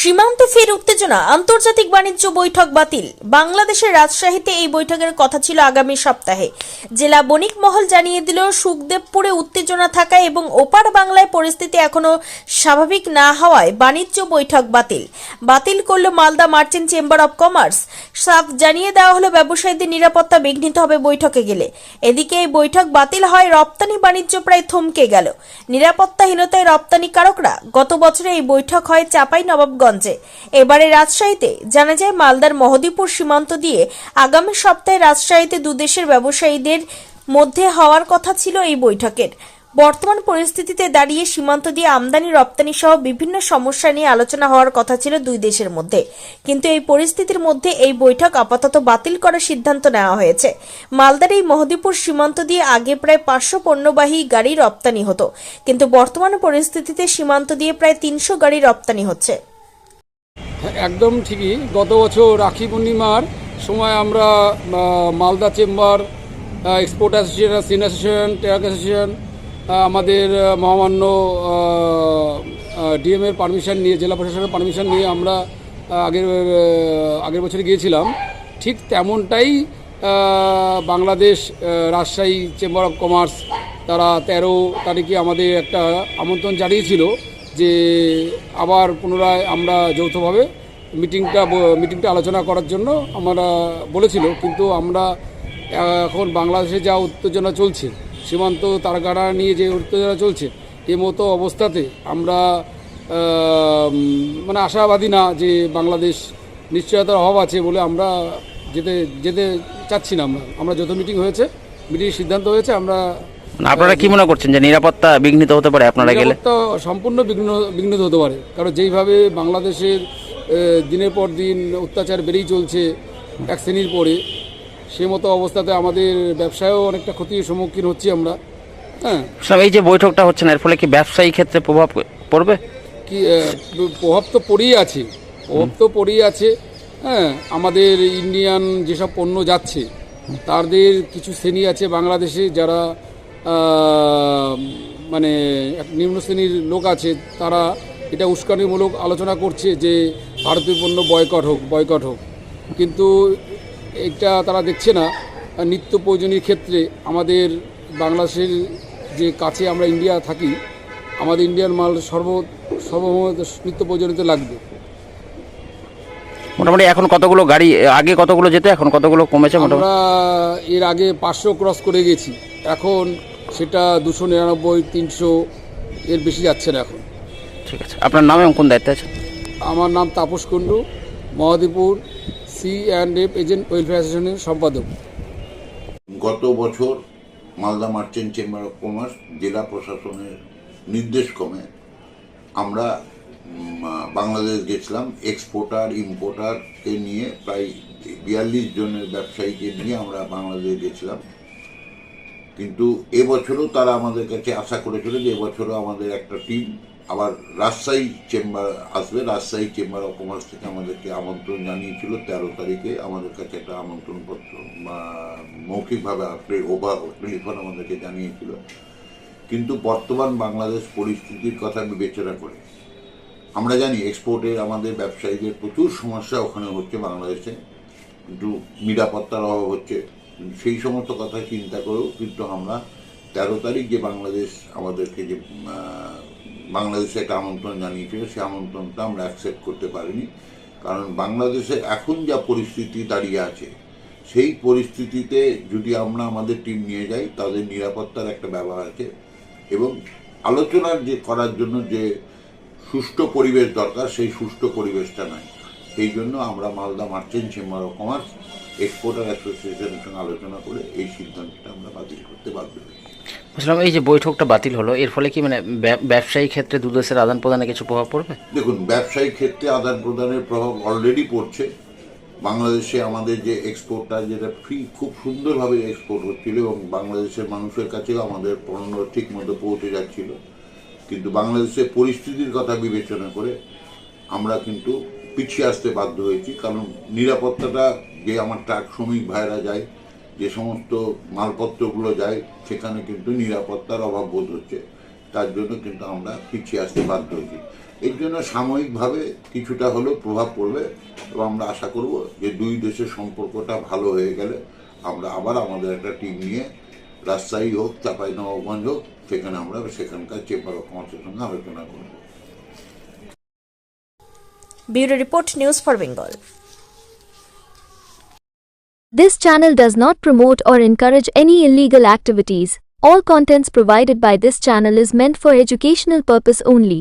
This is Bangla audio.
সীমান্তে ফের উত্তেজনা, আন্তর্জাতিক বাণিজ্য বৈঠক বাতিল। বাংলাদেশের রাজশাহীতে এই বৈঠকের কথা ছিল আগামী সপ্তাহে। জেলা বণিক মহল জানিয়ে দিল, সুখদেবপুরে উত্তেজনা থাকায় এবং ওপার বাংলায় পরিস্থিতি এখনো স্বাভাবিক না হওয়ায় বাণিজ্য বৈঠক বাতিল করল Malda merchant chamber of commerce. সাফ জানিয়ে দেওয়া হলো ব্যবসায়ীদের নিরাপত্তা বিঘ্নিত হবে বৈঠকে গেলে। এদিকে এই বৈঠক বাতিল হয় রপ্তানি বাণিজ্য প্রায় থমকে গেল। নিরাপত্তাহীনতায় রপ্তানিকারকরা গত বছরে এই বৈঠক হয় চাঁপাইনবাবগঞ্জে। এবারে রাজশাহীতে। জানা যায়, মালদার মহদীপুর সীমান্ত দিয়ে আগামী সপ্তাহে রাজশাহীতে দুদেশের ব্যবসায়ীদের মধ্যে হওয়ার কথা ছিল এই বৈঠকের। বর্তমান পরিস্থিতিতে দাঁড়িয়ে সীমান্ত দিয়ে আমদানি রপ্তানি সহ বিভিন্ন সমস্যা নিয়ে আলোচনা হওয়ার কথা ছিল দুই দেশের মধ্যে, কিন্তু এই পরিস্থিতির মধ্যে এই বৈঠক আপাতত বাতিল করার সিদ্ধান্ত নেওয়া হয়েছে। মালদার এই মহদীপুর সীমান্ত দিয়ে আগে প্রায় 500 পণ্যবাহী গাড়ি রপ্তানি হতো, কিন্তু বর্তমান পরিস্থিতিতে সীমান্ত দিয়ে প্রায় 300 গাড়ি রপ্তানি হচ্ছে। একদম ঠিকই। গত বছর রাখি পূর্ণিমার সময় আমরা মালদা চেম্বার, এক্সপোর্ট অ্যাসোসিয়েশন, সিন অ্যাসোসিয়েশন, ট্রাক অ্যাসোসিয়েশন, আমাদের মহামান্য ডিএমের পারমিশন নিয়ে, জেলা প্রশাসনের পারমিশন নিয়ে আমরা আগের বছরে গিয়েছিলাম। ঠিক তেমনটাই Bangladesh Rajshahi chamber of commerce তারা 13 তারিখে আমাদের একটা আমন্ত্রণ জানিয়েছিল যে আবার পুনরায় আমরা যৌথভাবে মিটিংটা আলোচনা করার জন্য আমরা বলেছিল। কিন্তু আমরা এখন বাংলাদেশে যা উত্তেজনা চলছে, সীমান্ত তারকাড়া নিয়ে যে উত্তেজনা চলছে, এই মতো অবস্থাতে আমরা আশাবাদী না যে বাংলাদেশ নিশ্চয়তার অভাব আছে বলে আমরা যেতে চাচ্ছি না। আমরা যৌথ মিটিংয়ের সিদ্ধান্ত হয়েছে। আপনারা কি মনে করছেন যে নিরাপত্তা বিঘ্নিত হতে পারে আপনারা গেলে? নিরাপত্তা সম্পূর্ণ বিঘ্নিত হতে পারে, কারণ যেইভাবে বাংলাদেশের দিনের পর দিন অত্যাচার বেড়েই চলছে এক শ্রেণীর পরে, সে মতো অবস্থাতে আমাদের ব্যবসায়ও অনেকটা ক্ষতির সম্মুখীন হচ্ছি আমরা। হ্যাঁ, এই যে বৈঠকটা হচ্ছে না, এর ফলে কি ব্যবসায়ী ক্ষেত্রে প্রভাব পড়বে? কি প্রভাব তো পড়েই আছে। হ্যাঁ, আমাদের ইন্ডিয়ান যেসব পণ্য যাচ্ছে তাদের কিছু শ্রেণী আছে বাংলাদেশে যারা এক নিম্ন শ্রেণীর লোক আছে, তারা এটা উস্কানিমূলক আলোচনা করছে যে ভারতীয় পণ্য বয়কট হোক। কিন্তু এটা তারা দেখছে না নিত্য প্রয়োজনীয় ক্ষেত্রে আমাদের বাংলাদেশের যে কাছে আমরা ইন্ডিয়া থাকি, আমাদের ইন্ডিয়ান মাল সর্বমত নিত্য প্রয়োজনীয়তে লাগবে। মোটামুটি এখন কতগুলো গাড়ি, আগে কতগুলো যেত, এখন কতগুলো কমেছে? আমরা এর আগে 500 ক্রস করে গেছি, এখন সেটা 299, 300 এর বেশি যাচ্ছে না এখন। ঠিক আছে, আপনার নাম এবং কোন দায়িত্বে আছে? আমার নাম Tapas Kundu, Mohadipur C&F agent welfare অ্যাসোসিয়েশনের সম্পাদক। গত বছর Malda merchant chamber of commerce জেলা প্রশাসনের নির্দেশক্রমে আমরা বাংলাদেশ গেছিলাম। এক্সপোর্টার ইম্পোর্টারকে নিয়ে প্রায় 42 জনের ব্যবসায়ীকে নিয়ে আমরা বাংলাদেশ গেছিলাম। কিন্তু এবছরও তারা আমাদের কাছে আশা করেছিল যে এবছরও আমাদের একটা টিম আবার রাজশাহী চেম্বার আসবে। রাজশাহী চেম্বার অফ কমার্স থেকে আমাদেরকে আমন্ত্রণ জানিয়েছিল 13 তারিখে। আমাদের কাছে একটা আমন্ত্রণপত্র মৌখিকভাবে টেলিফোন আমাদেরকে জানিয়েছিল। কিন্তু বর্তমান বাংলাদেশ পরিস্থিতির কথা বিবেচনা করে আমরা জানি এক্সপোর্টের আমাদের ব্যবসায়ীদের প্রচুর সমস্যা ওখানে হচ্ছে বাংলাদেশে, কিন্তু নিরাপত্তার অভাব হচ্ছে। সেই সমস্ত কথা চিন্তা করেও কিন্তু আমরা 13 তারিখ যে বাংলাদেশ আমাদেরকে যে বাংলাদেশে একটা আমন্ত্রণ জানিয়েছিল, সেই আমন্ত্রণটা আমরা অ্যাকসেপ্ট করতে পারিনি। কারণ বাংলাদেশে এখন যা পরিস্থিতি দাঁড়িয়ে আছে, সেই পরিস্থিতিতে যদি আমরা আমাদের টিম নিয়ে যাই, তাদের নিরাপত্তার একটা ব্যাপার আছে এবং আলোচনার করার জন্য যে সুষ্ঠু পরিবেশ দরকার, সেই সুষ্ঠু পরিবেশটা নাই। সেই জন্য আমরা Malda merchant chamber of commerce exporter অ্যাসোসিয়েশনের সঙ্গে আলোচনা করে এই সিদ্ধান্তটা আমরা বাতিল করতে বাধ্য হয়েছি। বুঝলাম, এই যে বৈঠকটা বাতিল হলো, এর ফলে কি ব্যবসায়ী ক্ষেত্রে দুদেশের আদান প্রদানে কিছু প্রভাব পড়বে? দেখুন, ব্যবসায়িক ক্ষেত্রে আদান প্রদানের প্রভাব অলরেডি পড়ছে। বাংলাদেশে আমাদের যে এক্সপোর্টটা, যেটা খুব সুন্দরভাবে এক্সপোর্ট হচ্ছিল এবং বাংলাদেশের মানুষের কাছেও আমাদের পণ্য ঠিক মতো পৌঁছে যাচ্ছিল, কিন্তু বাংলাদেশের পরিস্থিতির কথা বিবেচনা করে আমরা কিন্তু পিছিয়ে আসতে বাধ্য হয়েছি। কারণ নিরাপত্তাটা, যে আমার ট্রাক শ্রমিক ভাইরা যায়, যে সমস্ত মালপত্রগুলো যায়, সেখানে কিন্তু নিরাপত্তার অভাব বোধ হচ্ছে। তার জন্য কিন্তু আমরা পিছিয়ে আসতে বাধ্য হয়েছি। এর জন্য সাময়িকভাবে কিছুটা হলেও প্রভাব পড়বে এবং আমরা আশা করব যে দুই দেশের সম্পর্কটা ভালো হয়ে গেলে আমরা আবার আমাদের একটা টিম নিয়ে রাজশাহী হোক, চাঁপাইনবাবগঞ্জ হোক, সেখানে আমরা সেখানকার চেম্বার অফ কমার্সের সঙ্গে আলোচনা করব। Bureau report, news for Bengal. This channel does not promote or encourage any illegal activities. All contents provided by this channel is meant for educational purpose only.